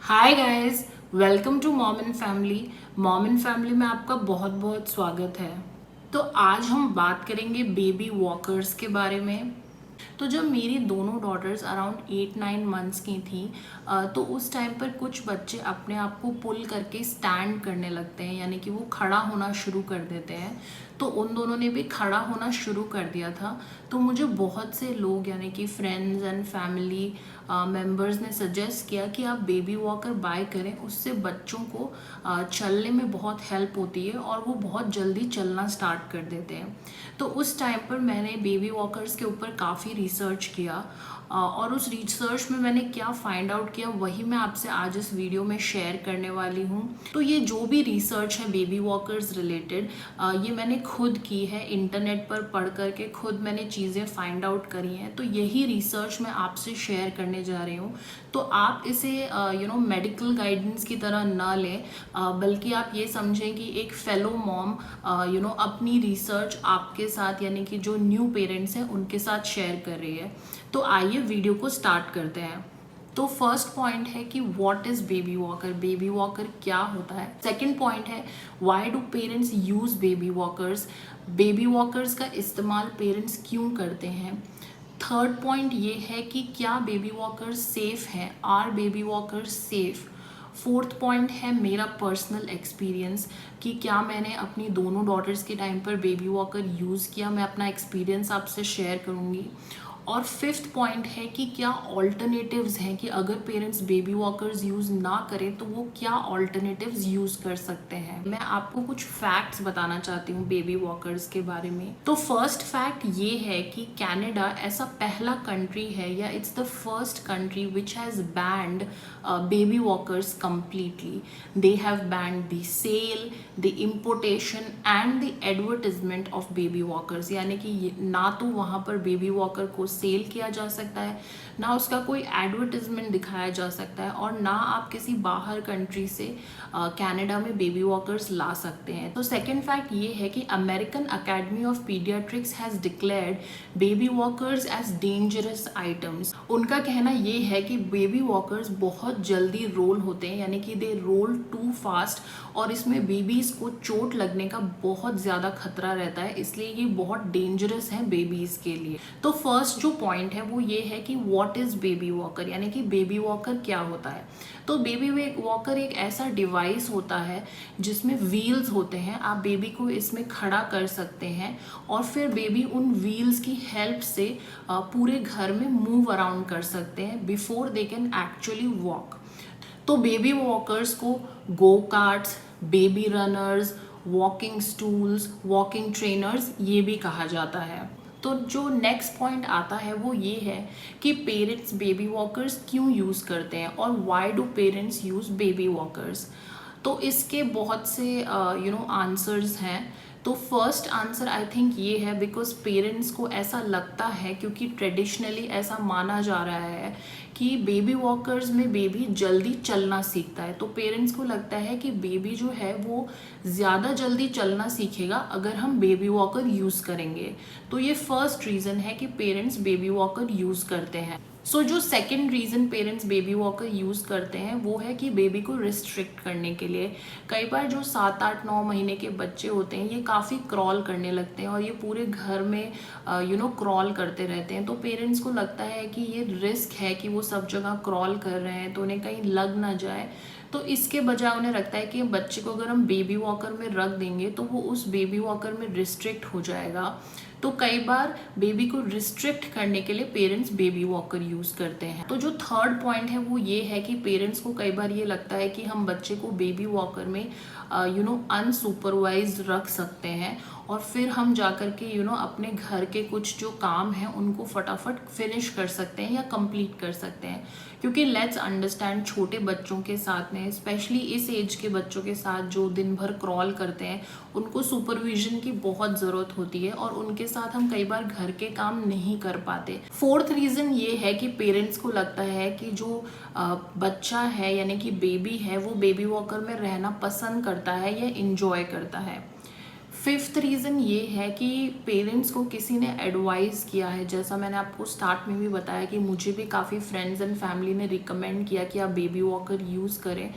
Hi guys, welcome to mom and family. Mom and family में आपका बहुत बहुत स्वागत है। तो आज हम बात करेंगे बेबी वॉकर्स के बारे में। तो जब मेरी दोनों डॉटर्स अराउंड 8-9 मंथ्स की थी तो उस टाइम पर कुछ बच्चे अपने आप को पुल करके स्टैंड करने लगते हैं, यानी कि वो खड़ा होना शुरू कर देते हैं। तो उन दोनों ने भी खड़ा होना शुरू कर दिया था। तो मुझे बहुत से लोग यानी कि फ्रेंड्स एंड फैमिली मेंबर्स ने सजेस्ट किया कि आप बेबी वॉकर बाय करें, उससे बच्चों को चलने में बहुत हेल्प होती है और वो बहुत जल्दी चलना स्टार्ट कर देते हैं। तो उस टाइम पर मैंने बेबी वॉकर्स के ऊपर काफ़ी रिसर्च किया और उस रिसर्च में मैंने क्या फाइंड आउट किया वही मैं आपसे आज इस वीडियो में शेयर करने वाली हूँ। तो ये जो भी रिसर्च है बेबी वॉकर्स रिलेटेड, ये मैंने खुद की है, इंटरनेट पर पढ़ करके खुद मैंने चीज़ें फाइंड आउट करी हैं। तो यही रिसर्च मैं आपसे शेयर करने जा रही हूँ। तो आप इसे मेडिकल गाइडेंस की तरह ना लें, बल्कि आप ये समझें कि एक फेलो मॉम अपनी रिसर्च आपके साथ यानी कि जो न्यू पेरेंट्स हैं उनके साथ शेयर कर रही है। तो आइए वीडियो को स्टार्ट करते हैं। तो फर्स्ट पॉइंट है कि what is baby walker, baby walker क्या होता है। सेकंड पॉइंट है why do parents use baby walkers, baby walkers का इस्तेमाल पेरेंट्स क्यों करते हैं। थर्ड पॉइंट ये है कि क्या बेबी वॉकर्स सेफ हैं, are baby walkers safe. Fourth point है मेरा पर्सनल एक्सपीरियंस कि क्या मैंने अपनी दोनों डॉटर्स के टाइम पर बेबी वॉकर यूज़ किया, मैं अपना एक्सपीरियंस आपसे शेयर करूँगी। और फिफ्थ पॉइंट है कि क्या ऑल्टरनेटिव्स हैं, कि अगर पेरेंट्स बेबी वॉकर्स यूज़ ना करें तो वो क्या ऑल्टरनेटिव्स यूज़ कर सकते हैं। मैं आपको कुछ फैक्ट्स बताना चाहती हूँ बेबी वॉकर्स के बारे में। तो फर्स्ट फैक्ट ये है कि कनाडा ऐसा पहला कंट्री है या it's the first country which has band baby walkers completely. They have banned the sale, the importation and the advertisement of baby walkers, यानी कि ना तो वहाँ पर बेबी वॉकर को सेल किया जा सकता है, ना उसका कोई एडवर्टिजमेंट दिखाया जा सकता है, और ना आप किसी बाहर कंट्री से कनाडा में बेबी वॉकर्स ला सकते हैं। तो सेकेंड फैक्ट ये है कि American Academy of Pediatrics has declared baby walkers as dangerous items. उनका कहना ये है कि बेबी वॉकर्स बहुत जल्दी रोल होते हैं, यानी कि दे रोल टू फास्ट, और इसमें बेबीज़ को चोट लगने का बहुत ज़्यादा खतरा रहता है, इसलिए ये बहुत डेंजरस है बेबीज़ के लिए। तो फर्स्ट जो पॉइंट है वो ये है कि व्हाट इज़ बेबी वॉकर, यानी कि बेबी वॉकर क्या होता है। तो बेबी वॉकर एक ऐसा डिवाइस होता है जिसमें व्हील्स होते हैं, आप बेबी को इसमें खड़ा कर सकते हैं और फिर बेबी उन व्हील्स की हेल्प से पूरे घर में मूव अराउंड कर सकते हैं before they can actually walk. तो बेबी वॉकर्स को go carts, baby runners, walking stools, walking trainers ये भी कहा जाता है। तो जो नेक्स्ट पॉइंट आता है वो ये है कि पेरेंट्स बेबी वॉकर्स क्यों यूज़ करते हैं और why do parents use baby walkers. तो इसके बहुत से आंसर्स हैं। तो फर्स्ट आंसर आई थिंक ये है बिकॉज पेरेंट्स को ऐसा लगता है, क्योंकि ट्रेडिशनली ऐसा माना जा रहा है कि बेबी वॉकर्स में बेबी जल्दी चलना सीखता है। तो पेरेंट्स को लगता है कि बेबी जो है वो ज़्यादा जल्दी चलना सीखेगा अगर हम बेबी वॉकर यूज़ करेंगे। तो ये फर्स्ट रीज़न है कि पेरेंट्स बेबी वॉकर यूज़ करते हैं। जो second reason parents baby walker use करते हैं वो है कि बेबी को रिस्ट्रिक्ट करने के लिए। कई बार जो 7-8-9 महीने के बच्चे होते हैं ये काफ़ी क्रॉल करने लगते हैं और ये पूरे घर में क्रॉल करते रहते हैं। तो पेरेंट्स को लगता है कि ये रिस्क है कि वो सब जगह क्रॉल कर रहे हैं तो उन्हें कहीं लग ना जाए। तो इसके बजाय उन्हें लगता है कि बच्चे को अगर हम बेबी वॉकर में रख देंगे तो वो उस बेबी वॉकर में रिस्ट्रिक्ट हो जाएगा। तो कई बार बेबी को रिस्ट्रिक्ट करने के लिए पेरेंट्स बेबी वॉकर यूज़ करते हैं। तो जो थर्ड पॉइंट है वो ये है कि पेरेंट्स को कई बार ये लगता है कि हम बच्चे को बेबी वॉकर में अनसुपरवाइज्ड रख सकते हैं और फिर हम जा कर के अपने घर के कुछ जो काम हैं उनको फटाफट फिनिश कर सकते हैं या कंप्लीट कर सकते हैं। क्योंकि लेट्स अंडरस्टैंड, छोटे बच्चों के साथ में स्पेशली इस एज के बच्चों के साथ जो दिन भर क्रॉल करते हैं उनको सुपरविजन की बहुत ज़रूरत होती है और उनके साथ हम कई बार घर के काम नहीं कर पाते। फोर्थ रीज़न ये है कि पेरेंट्स को लगता है कि जो बच्चा है यानी कि बेबी है वो बेबी वॉकर में रहना पसंद करता है या इंजॉय करता है। फिफ्थ रीज़न ये है कि पेरेंट्स को किसी ने एडवाइस किया है, जैसा मैंने आपको स्टार्ट में भी बताया कि मुझे भी काफ़ी फ्रेंड्स एंड फैमिली ने रिकमेंड किया कि आप बेबी वॉकर यूज़ करें।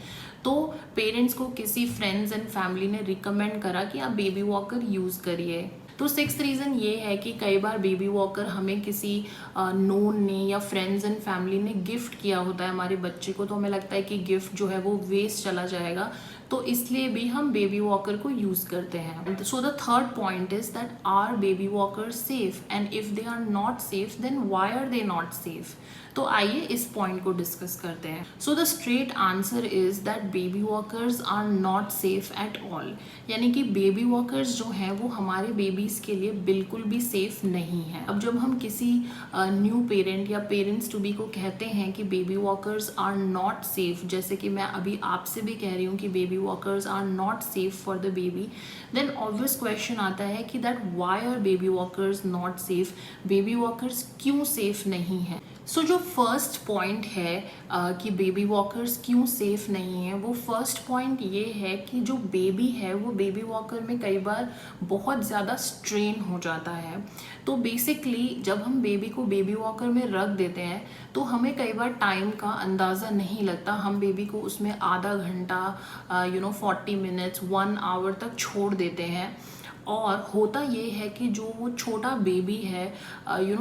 तो पेरेंट्स को किसी फ्रेंड्स एंड फैमिली ने रिकमेंड करा कि आप बेबी वॉकर यूज़ करिए। तो सिक्स्थ रीज़न ये है कि कई बार बेबी वॉकर हमें किसी नोन ने या फ्रेंड्स एंड फैमिली ने गिफ्ट किया होता है हमारे बच्चे को, तो हमें लगता है कि गिफ्ट जो है वो वेस्ट चला जाएगा, तो इसलिए भी हम बेबी वॉकर को यूज़ करते हैं। So the third point is that are baby walker safe, and if they are not safe then why are they not safe. तो आइए इस पॉइंट को डिस्कस करते हैं। So the straight answer is that baby walkers are not safe at all, यानी कि baby walkers जो हैं वो हमारे बेबीज़ के लिए बिल्कुल भी सेफ नहीं है। अब जब हम किसी न्यू पेरेंट या पेरेंट्स टू बी को कहते हैं कि baby walkers are not safe, जैसे कि मैं अभी आपसे भी कह रही हूँ कि baby walkers are not safe for the baby, then obvious question आता है कि that why are baby walkers not safe, baby walkers क्यों सेफ नहीं है। सो जो फर्स्ट पॉइंट है कि बेबी वॉकर्स क्यों सेफ नहीं है, वो फर्स्ट पॉइंट ये है कि जो बेबी है वो बेबी वॉकर में कई बार बहुत ज़्यादा स्ट्रेन हो जाता है। तो बेसिकली जब हम बेबी को बेबी वॉकर में रख देते हैं तो हमें कई बार टाइम का अंदाज़ा नहीं लगता, हम बेबी को उसमें आधा घंटा 40 मिनट्स 1 आवर तक छोड़ देते हैं। और होता ये है कि जो वो छोटा बेबी है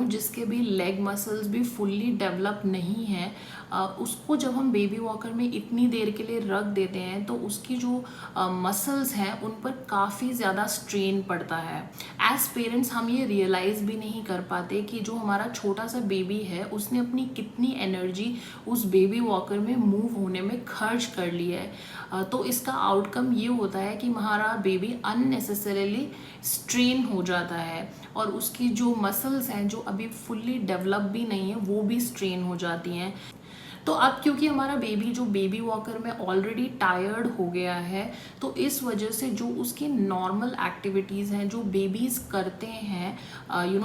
जिसके भी लेग मसल्स भी फुल्ली डेवलप नहीं है, उसको जब हम बेबी वॉकर में इतनी देर के लिए रख देते हैं तो उसकी जो मसल्स हैं उन पर काफ़ी ज़्यादा स्ट्रेन पड़ता है। एज पेरेंट्स हम ये रियलाइज़ भी नहीं कर पाते कि जो हमारा छोटा सा बेबी है उसने अपनी कितनी एनर्जी उस बेबी वॉकर में मूव होने में खर्च कर ली है। तो इसका आउटकम ये होता है कि हमारा बेबी अननेसेसरीली स्ट्रेन हो जाता है और उसकी जो मसल्स हैं जो अभी फुल्ली डेवलप भी नहीं है वो भी स्ट्रेन हो जाती हैं। तो अब क्योंकि हमारा बेबी जो बेबी वॉकर में ऑलरेडी टायर्ड हो गया है, तो इस वजह से जो उसकी नॉर्मल एक्टिविटीज़ हैं जो बेबीज़ करते हैं,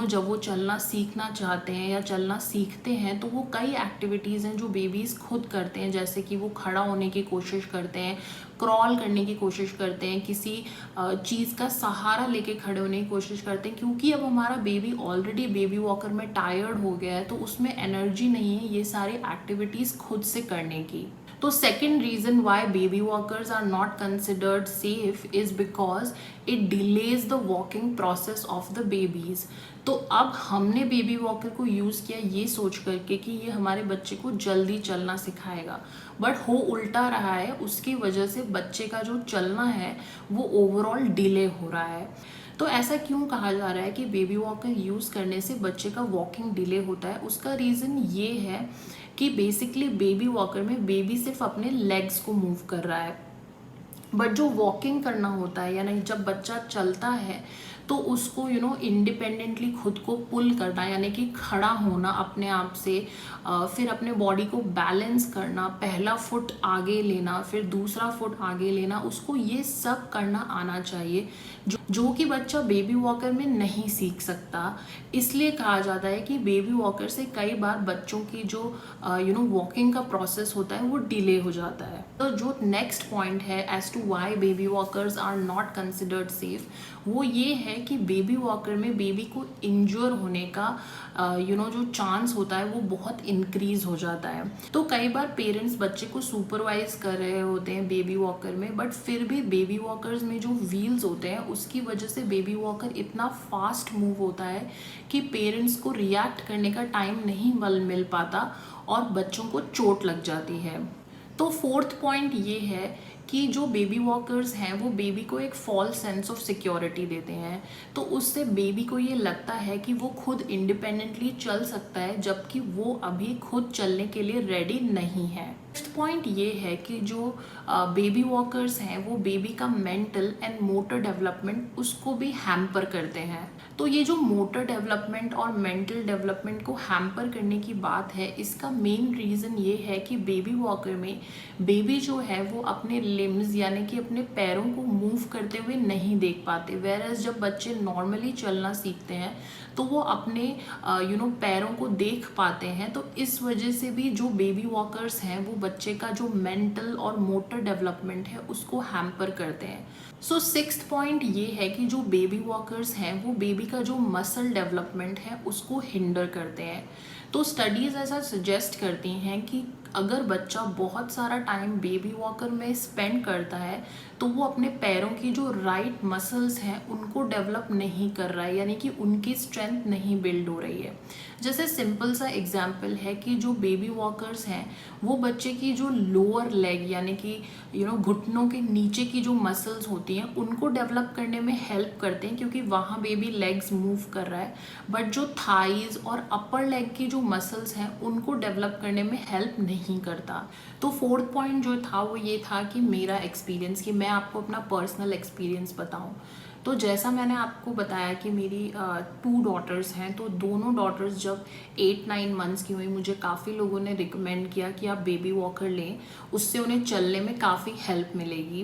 जब वो चलना सीखना चाहते हैं या चलना सीखते हैं, तो वो कई एक्टिविटीज़ हैं जो बेबीज़ खुद करते हैं, जैसे कि वो खड़ा होने की कोशिश करते हैं, क्रॉल करने की कोशिश करते हैं, किसी चीज़ का सहारा लेके खड़े होने की कोशिश करते हैं, क्योंकि अब हमारा बेबी ऑलरेडी बेबी वॉकर में टायर्ड हो गया है तो उसमें एनर्जी नहीं है ये सारी एक्टिविटीज़ खुद से करने की। तो second reason why baby walkers are not considered safe is because it delays the walking process of the babies. तो अब हमने बेबी वॉकर को यूज़ किया ये सोच करके कि ये हमारे बच्चे को जल्दी चलना सिखाएगा, बट हो उल्टा रहा है, उसकी वजह से बच्चे का जो चलना है वो ओवरऑल डिले हो रहा है। तो ऐसा क्यों कहा जा रहा है कि बेबी वॉकर यूज़ करने से बच्चे का वॉकिंग डिले होता है? उसका रीज़न ये है कि बेसिकली बेबी वॉकर में बेबी सिर्फ अपने लेग्स को मूव कर रहा है, बट जो वॉकिंग करना होता है यानी जब बच्चा चलता है तो उसको इंडिपेंडेंटली खुद को पुल करना, यानी कि खड़ा होना अपने आप से, फिर अपने बॉडी को बैलेंस करना, पहला फुट आगे लेना फिर दूसरा फुट आगे लेना, उसको ये सब करना आना चाहिए, जो कि बच्चा बेबी वॉकर में नहीं सीख सकता। इसलिए कहा जाता है कि बेबी वॉकर से कई बार बच्चों की जो वॉकिंग का प्रोसेस होता है वो डिले हो जाता है। तो जो नेक्स्ट पॉइंट है as to why baby walkers are not considered safe, वो ये है कि बेबी वॉकर में बेबी को इंजर होने का जो चांस होता है वो बहुत इंक्रीज हो जाता है। तो कई बार पेरेंट्स बच्चे को सुपरवाइज कर रहे होते हैं बेबी वॉकर में, बट फिर भी बेबी वॉकर्स में जो व्हील्स होते हैं उसकी वजह से बेबी वॉकर इतना फास्ट मूव होता है कि पेरेंट्स को रिएक्ट करने का टाइम नहीं मिल पाता और बच्चों को चोट लग जाती है। तो फोर्थ पॉइंट ये है कि जो बेबी वॉकर्स हैं वो बेबी को एक फॉल्स सेंस ऑफ सिक्योरिटी देते हैं, तो उससे बेबी को ये लगता है कि वो खुद इंडिपेंडेंटली चल सकता है, जबकि वो अभी खुद चलने के लिए रेडी नहीं है। नेक्स्ट पॉइंट ये है कि जो बेबी वॉकर्स हैं वो बेबी का मेंटल एंड मोटर डेवलपमेंट उसको भी हैम्पर करते हैं। तो ये जो मोटर डेवलपमेंट और मेंटल डेवलपमेंट को हैम्पर करने की बात है, इसका मेन रीज़न ये है कि बेबी वॉकर में बेबी जो है वो अपने लिम्स यानी कि अपने पैरों को मूव करते हुए नहीं देख पाते, वेयरएज जब बच्चे नॉर्मली चलना सीखते हैं तो वो अपने पैरों को देख पाते हैं। तो इस वजह से भी जो बेबी वॉकर्स हैं वो बच्चे का जो मेंटल और मोटर डेवलपमेंट है उसको हैम्पर करते हैं। सो सिक्स्थ पॉइंट ये है कि जो बेबी वॉकर्स हैं वो बेबी का जो मसल डेवलपमेंट है उसको हिंडर करते हैं। तो स्टडीज़ ऐसा सजेस्ट करती हैं कि अगर बच्चा बहुत सारा टाइम बेबी वॉकर में स्पेंड करता है तो वो अपने पैरों की जो राइट मसल्स हैं उनको डेवलप नहीं कर रहा है, यानी कि उनकी स्ट्रेंथ नहीं बिल्ड हो रही है। जैसे सिंपल सा एग्जांपल है कि जो बेबी वॉकर्स हैं वो बच्चे की जो लोअर लेग यानी कि घुटनों के नीचे की जो मसल्स होती हैं उनको डेवलप करने में हेल्प करते हैं, क्योंकि वहाँ बेबी लेग्स मूव कर रहा है। बट जो थाइज और अपर लेग की जो मसल्स हैं उनको डेवलप करने में हेल्प नहीं करता। तो फोर्थ पॉइंट जो था वो ये था कि मेरा एक्सपीरियंस, कि मैं आपको अपना पर्सनल एक्सपीरियंस बताऊं। तो जैसा मैंने आपको बताया कि मेरी 2 डॉटर्स हैं, तो दोनों डॉटर्स जब 8-9 मंथ्स की हुई मुझे काफ़ी लोगों ने रिकमेंड किया कि आप बेबी वॉकर लें, उससे उन्हें चलने में काफ़ी हेल्प मिलेगी।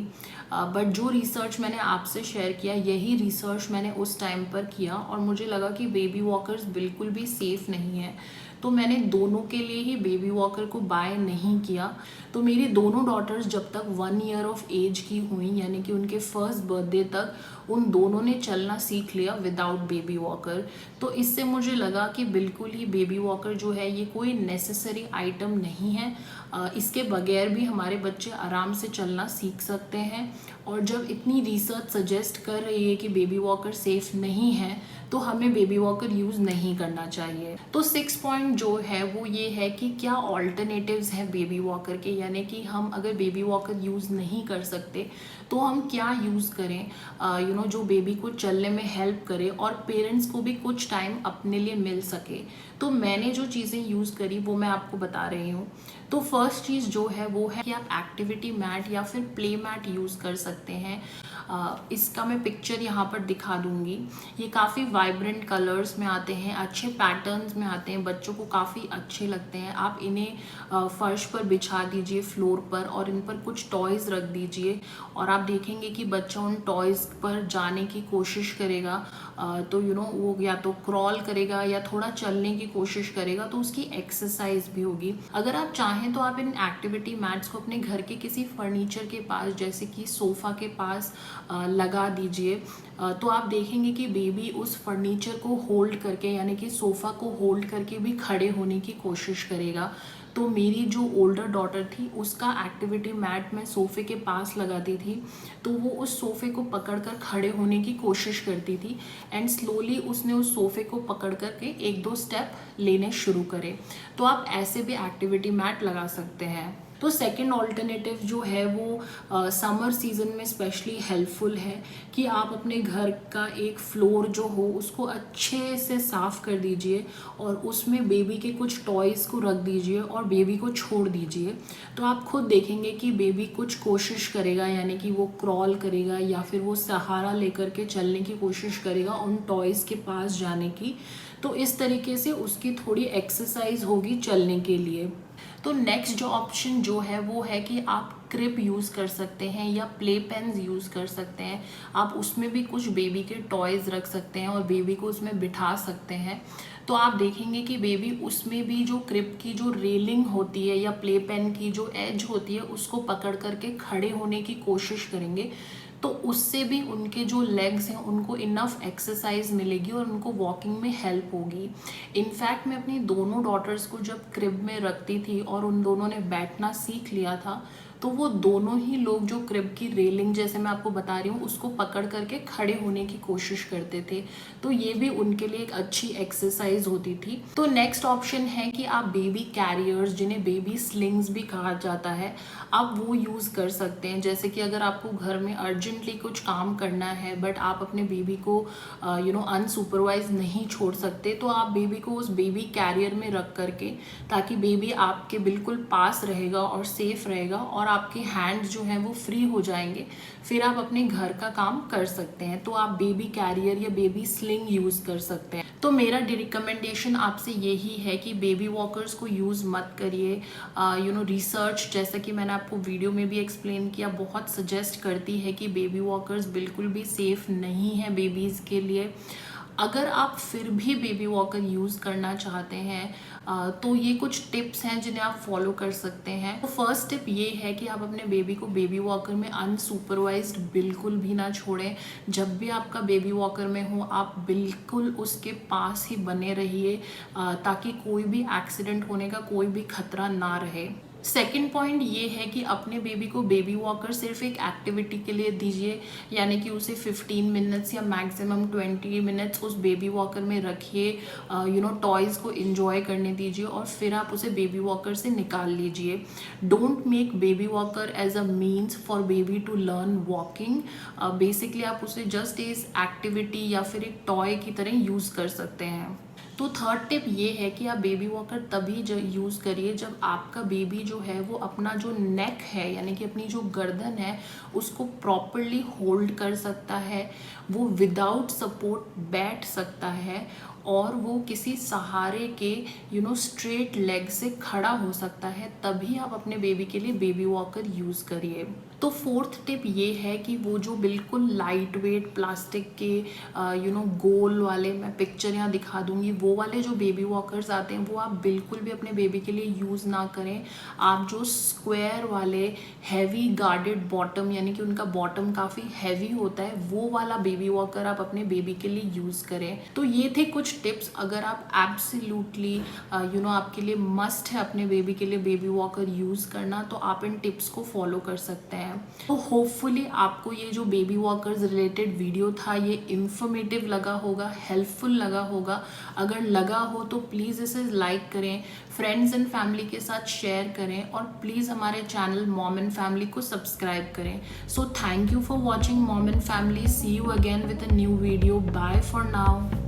बट जो रिसर्च मैंने आपसे शेयर किया यही रिसर्च मैंने उस टाइम पर किया और मुझे लगा कि बेबी वॉकर्स बिल्कुल भी सेफ़ नहीं है। तो मैंने दोनों के लिए ही बेबी वॉकर को बाय नहीं किया। तो मेरी दोनों डॉटर्स जब तक 1 ईयर ऑफ एज की हुई, यानी कि उनके फर्स्ट बर्थडे तक, उन दोनों ने चलना सीख लिया विदाउट बेबी वॉकर। तो इससे मुझे लगा कि बिल्कुल ही बेबी वॉकर जो है ये कोई नेसेसरी आइटम नहीं है। इसके बगैर भी हमारे बच्चे आराम से चलना सीख सकते हैं। और जब इतनी रिसर्च सजेस्ट कर रही है कि बेबी वॉकर सेफ़ नहीं है तो हमें बेबी वॉकर यूज़ नहीं करना चाहिए। तो 6 पॉइंट जो है वो ये है कि क्या ऑल्टरनेटिव्स हैं बेबी वॉकर के, यानी कि हम अगर बेबी वॉकर यूज़ नहीं कर सकते तो हम क्या यूज़ करें जो बेबी को चलने में हेल्प करे और पेरेंट्स को भी कुछ टाइम अपने लिए मिल सके। तो मैंने जो चीज़ें यूज़ करी वो मैं आपको बता रही हूँ। तो फर्स्ट चीज़ जो है वो है कि आप एक्टिविटी मैट या फिर प्ले मैट यूज़ कर सकते हैं। इसका मैं पिक्चर यहाँ पर दिखा दूँगी। ये काफ़ी वाइब्रेंट कलर्स में आते हैं, अच्छे पैटर्न्स में आते हैं, बच्चों को काफ़ी अच्छे लगते हैं। आप इन्हें फर्श पर बिछा दीजिए, फ्लोर पर, और इन पर कुछ टॉयज़ रख दीजिए और आप देखेंगे कि बच्चा उन टॉयज़ पर जाने की कोशिश करेगा। तो वो या तो क्रॉल करेगा या थोड़ा चलने की कोशिश करेगा, तो उसकी एक्सरसाइज भी होगी। अगर आप चाहें तो आप इन एक्टिविटी मैट्स को अपने घर के किसी फर्नीचर के पास, जैसे कि सोफ़ा के पास लगा दीजिए। तो आप देखेंगे कि बेबी उस फर्नीचर को होल्ड करके, यानी कि सोफ़ा को होल्ड करके भी खड़े होने की कोशिश करेगा। तो मेरी जो ओल्डर डॉटर थी उसका एक्टिविटी मैट मैं सोफ़े के पास लगाती थी, तो वो उस सोफ़े को पकड़कर खड़े होने की कोशिश करती थी एंड स्लोली उसने उस सोफ़े को पकड़ करके 1-2 स्टेप लेने शुरू करे। तो आप ऐसे भी एक्टिविटी मैट लगा सकते हैं। तो सेकंड ऑल्टरनेटिव जो है वो समर सीज़न में स्पेशली हेल्पफुल है कि आप अपने घर का एक फ्लोर जो हो उसको अच्छे से साफ़ कर दीजिए और उसमें बेबी के कुछ टॉयज़ को रख दीजिए और बेबी को छोड़ दीजिए। तो आप खुद देखेंगे कि बेबी कुछ कोशिश करेगा, यानी कि वो क्रॉल करेगा या फिर वो सहारा लेकर के चलने की कोशिश करेगा उन टॉयज़ के पास जाने की। तो इस तरीके से उसकी थोड़ी एक्सरसाइज होगी चलने के लिए। तो नेक्स्ट जो ऑप्शन जो है वो है कि आप क्रिप यूज़ कर सकते हैं या प्ले पेन्स यूज़ कर सकते हैं। आप उसमें भी कुछ बेबी के टॉयज़ रख सकते हैं और बेबी को उसमें बिठा सकते हैं। तो आप देखेंगे कि बेबी उसमें भी जो क्रिप की जो रेलिंग होती है या प्ले पेन की जो एज होती है उसको पकड़ करके खड़े होने की कोशिश करेंगे। तो उससे भी उनके जो लेग्स हैं उनको इनफ एक्सरसाइज मिलेगी और उनको वॉकिंग में हेल्प होगी। इनफैक्ट मैं अपनी दोनों डॉटर्स को जब क्रिब में रखती थी और उन दोनों ने बैठना सीख लिया था, तो वो दोनों ही लोग जो क्रिब की रेलिंग, जैसे मैं आपको बता रही हूँ, उसको पकड़ करके खड़े होने की कोशिश करते थे। तो ये भी उनके लिए एक अच्छी एक्सरसाइज होती थी। तो नेक्स्ट ऑप्शन है कि आप बेबी कैरियर्स, जिन्हें बेबी स्लिंग्स भी कहा जाता है, आप वो यूज़ कर सकते हैं। जैसे कि अगर आपको घर में अर्जेंटली कुछ काम करना है बट आप अपने बेबी को अनसुपरवाइज नहीं छोड़ सकते, तो आप बेबी को उस बेबी कैरियर में रख करके, ताकि बेबी आपके बिल्कुल पास रहेगा और सेफ रहेगा और आपके हैंड्स जो हैं वो फ्री हो जाएंगे, फिर आप अपने घर का काम कर सकते हैं। तो आप बेबी कैरियर या बेबी स्लिंग यूज़ कर सकते हैं। तो मेरा रिकमेंडेशन आपसे यही है कि बेबी वॉकर्स को यूज़ मत करिए। रिसर्च, जैसा कि मैंने आपको वीडियो में भी एक्सप्लेन किया, बहुत सजेस्ट करती है कि बेबी वॉकर्स बिल्कुल भी सेफ़ नहीं है बेबीज़ के लिए। अगर आप फिर भी बेबी वॉकर यूज़ करना चाहते हैं तो ये कुछ टिप्स हैं जिन्हें आप फॉलो कर सकते हैं। तो फर्स्ट टिप ये है कि आप अपने बेबी को बेबी वॉकर में अनसुपरवाइज्ड बिल्कुल भी ना छोड़ें। जब भी आपका बेबी वॉकर में हो आप बिल्कुल उसके पास ही बने रहिए ताकि कोई भी एक्सीडेंट होने का कोई भी खतरा ना रहे। सेकेंड पॉइंट ये है कि अपने बेबी को बेबी वॉकर सिर्फ एक एक्टिविटी के लिए दीजिए, यानी कि उसे 15 मिनट्स या मैक्सिमम 20 मिनट्स उस बेबी वॉकर में रखिए, टॉयज़ को एंजॉय करने दीजिए और फिर आप उसे बेबी वॉकर से निकाल लीजिए। Don't make baby walker as a means for baby to learn walking. Basically आप उसे जस्ट एज एक्टिविटी या फिर एक टॉय की तरह यूज़ कर सकते हैं। तो थर्ड टिप ये है कि आप बेबी वॉकर तभी यूज़ करिए जब आपका बेबी जो है वो अपना जो नेक है, यानी कि अपनी जो गर्दन है उसको प्रॉपरली होल्ड कर सकता है, वो विदाउट सपोर्ट बैठ सकता है और वो किसी सहारे के स्ट्रेट लेग से खड़ा हो सकता है। तभी आप अपने बेबी के लिए बेबी वॉकर यूज़ करिए। तो फोर्थ टिप ये है कि वो जो बिल्कुल लाइट वेट प्लास्टिक के गोल वाले, मैं पिक्चर यहाँ दिखा दूंगी, वो वाले जो बेबी वॉकर्स आते हैं वो आप बिल्कुल भी अपने बेबी के लिए यूज़ ना करें। आप जो स्क्वायर वाले हैवी गार्डेड बॉटम, यानी कि उनका बॉटम काफ़ी हैवी होता है, वो वाला बेबी वॉकर आप अपने बेबी के लिए यूज़ करें। तो ये थे कुछ टिप्स। अगर आप एब्सोल्युटली आपके लिए मस्ट है अपने बेबी के लिए बेबी वॉकर यूज़ करना, तो आप इन टिप्स को फॉलो कर सकते हैं। तो होपफुली आपको ये जो बेबी वॉकर्स रिलेटेड वीडियो था ये इंफॉर्मेटिव लगा होगा, हेल्पफुल लगा होगा। अगर लगा हो तो प्लीज़ इसे लाइक करें, फ्रेंड्स एंड फैमिली के साथ शेयर करें और प्लीज़ हमारे चैनल मॉम एंड फैमिली को सब्सक्राइब करें। So thank you for watching mom and family. See you again with a new video. Bye for now.